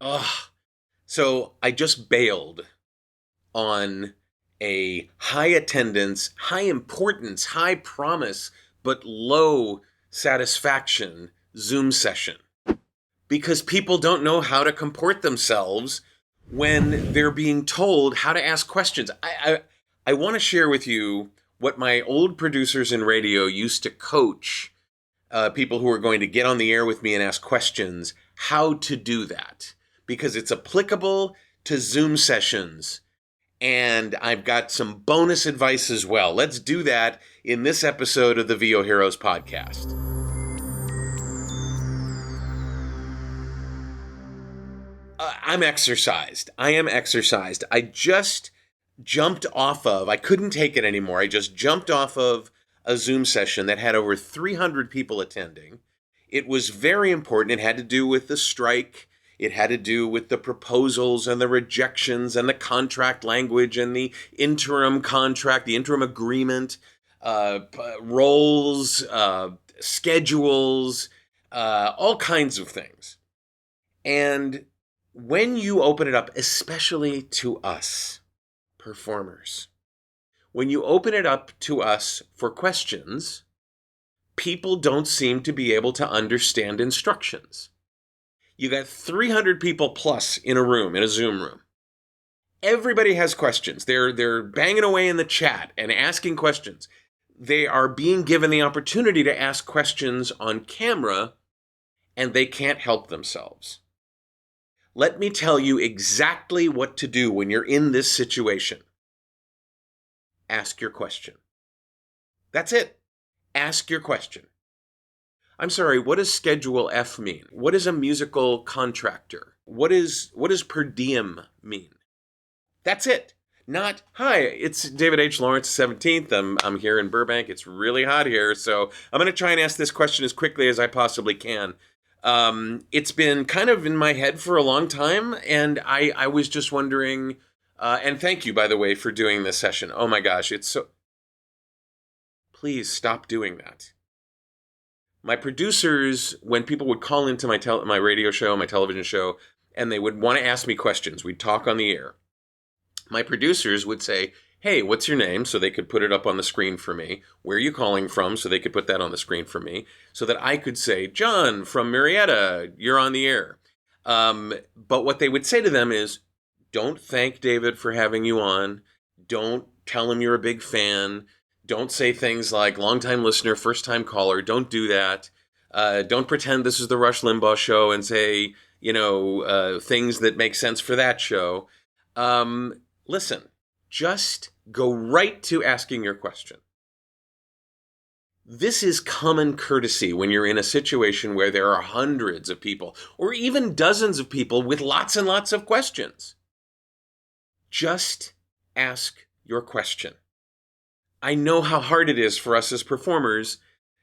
Ugh. So I just bailed on a high attendance, high importance, high promise, but low satisfaction Zoom session because people don't know how to comport themselves when they're being told how to ask questions. I want to share with you what my old producers in radio used to coach people who are going to get on the air with me and ask questions, how to do that. Because it's applicable to Zoom sessions. And I've got some bonus advice as well. Let's do that in this episode of the VOHeroes podcast. I'm exercised. I am exercised. I just jumped off of, I couldn't take it anymore. I just jumped off of a Zoom session that had over 300 people attending. It was very important. It had to do with the strike. It had to do with the proposals and the rejections and the contract language and the interim contract, the interim agreement, roles, schedules, all kinds of things. And when you open it up, especially to us performers, when you open it up to us for questions, people don't seem to be able to understand instructions. You got 300 people plus in a room, in a Zoom room. Everybody has questions. They're banging away in the chat and asking questions. They are being given the opportunity to ask questions on camera, and they can't help themselves. Let me tell you exactly what to do when you're in this situation. Ask your question. That's it. Ask your question. I'm sorry, what does Schedule F mean? What is a musical contractor? What does per diem mean? That's it. Not, hi, it's David H. Lawrence, 17th. I'm here in Burbank. It's really hot here, so I'm going to try and ask this question as quickly as I possibly can. It's been kind of in my head for a long time, and I was just wondering, and thank you, by the way, for doing this session. Oh my gosh, it's so... Please stop doing that. My producers, when people would call into my radio show, my television show, and they would want to ask me questions, we'd talk on the air. My producers would say, hey, what's your name? So they could put it up on the screen for me. Where are you calling from? So they could put that on the screen for me. So that I could say, John from Marietta, you're on the air. But what they would say to them is, don't thank David for having you on. Don't tell him you're a big fan. Don't say things like long-time listener, first-time caller. Don't do that. Don't pretend this is the Rush Limbaugh show and say, things that make sense for that show. Listen, just go right to asking your question. This is common courtesy when you're in a situation where there are hundreds of people or even dozens of people with lots and lots of questions. Just ask your question. I know how hard it is for us as performers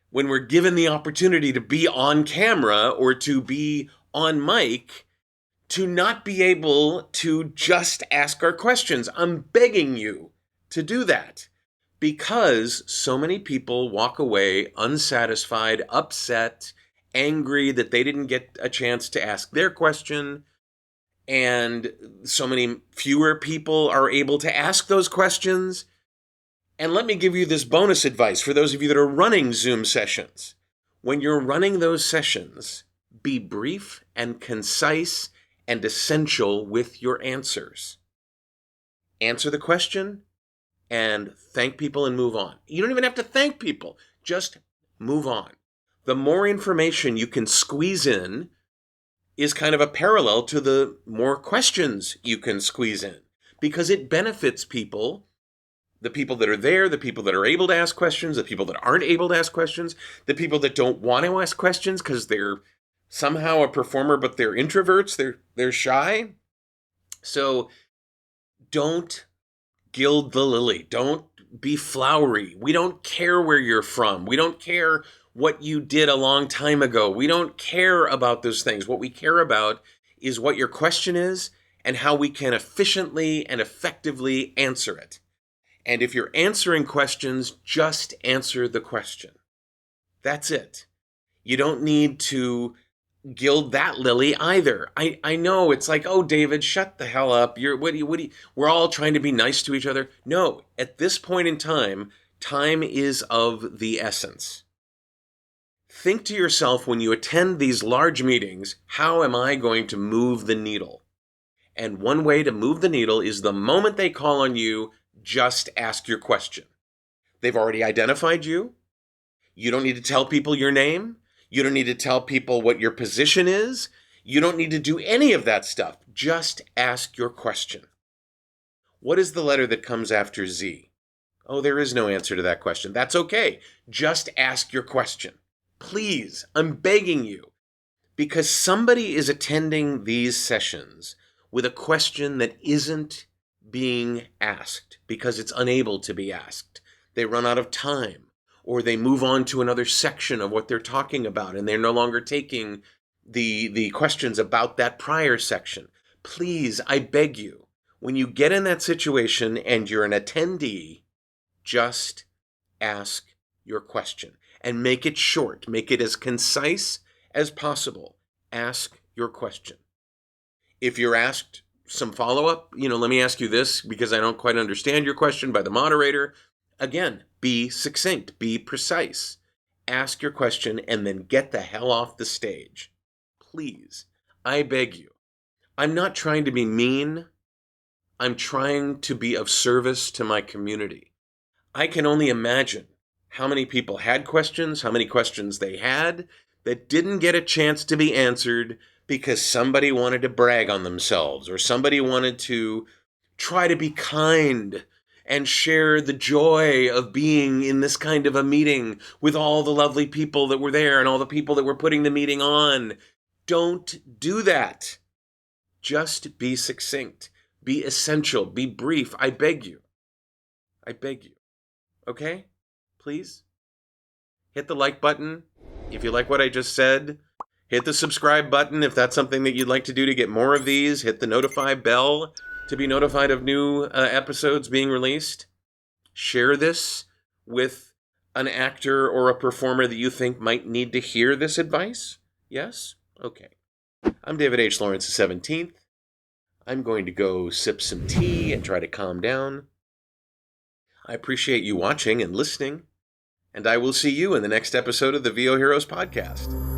when we're given the opportunity to be on camera or to be on mic to not be able to just ask our questions. I'm begging you to do that because so many people walk away unsatisfied, upset, angry that they didn't get a chance to ask their question. And so many fewer people are able to ask those questions. And let me give you this bonus advice for those of you that are running Zoom sessions. When you're running those sessions, be brief and concise and essential with your answers. Answer the question and thank people and move on. You don't even have to thank people. Just move on. The more information you can squeeze in is kind of a parallel to the more questions you can squeeze in because it benefits people. The people that are there, the people that are able to ask questions, the people that aren't able to ask questions, the people that don't want to ask questions because they're somehow a performer, but they're introverts, they're shy. So don't gild the lily. Don't be flowery. We don't care where you're from. We don't care what you did a long time ago. We don't care about those things. What we care about is what your question is and how we can efficiently and effectively answer it. And if you're answering questions, just answer the question. That's it. You don't need to gild that lily either. I know it's like, oh, David, shut the hell up. We're all trying to be nice to each other. No, at this point in time, time is of the essence. Think to yourself when you attend these large meetings, how am I going to move the needle? And one way to move the needle is the moment they call on you, just ask your question. They've already identified you. You don't need to tell people your name. You don't need to tell people what your position is. You don't need to do any of that stuff. Just ask your question. What is the letter that comes after Z? Oh, there is no answer to that question. That's okay. Just ask your question. Please, I'm begging you, because somebody is attending these sessions with a question that isn't being asked because it's unable to be asked. They run out of time, or they move on to another section of what they're talking about, and they're no longer taking the questions about that prior section. Please, I beg you, when you get in that situation and you're an attendee, just ask your question and make it short. Make it as concise as possible. Ask your question. If you're asked some follow-up, let me ask you this because I don't quite understand your question by the moderator. Again, be succinct, be precise. Ask your question and then get the hell off the stage. Please, I beg you. I'm not trying to be mean. I'm trying to be of service to my community. I can only imagine how many people had questions, how many questions they had that didn't get a chance to be answered because somebody wanted to brag on themselves or somebody wanted to try to be kind and share the joy of being in this kind of a meeting with all the lovely people that were there and all the people that were putting the meeting on. Don't do that. Just be succinct. Be essential. Be brief. I beg you. I beg you. Okay? Please? Hit the like button if you like what I just said. Hit the subscribe button if that's something that you'd like to do to get more of these. Hit the notify bell to be notified of new episodes being released. Share this with an actor or a performer that you think might need to hear this advice. Yes? Okay. I'm David H. Lawrence the 17th. I'm going to go sip some tea and try to calm down. I appreciate you watching and listening, and I will see you in the next episode of the VOHeroes podcast.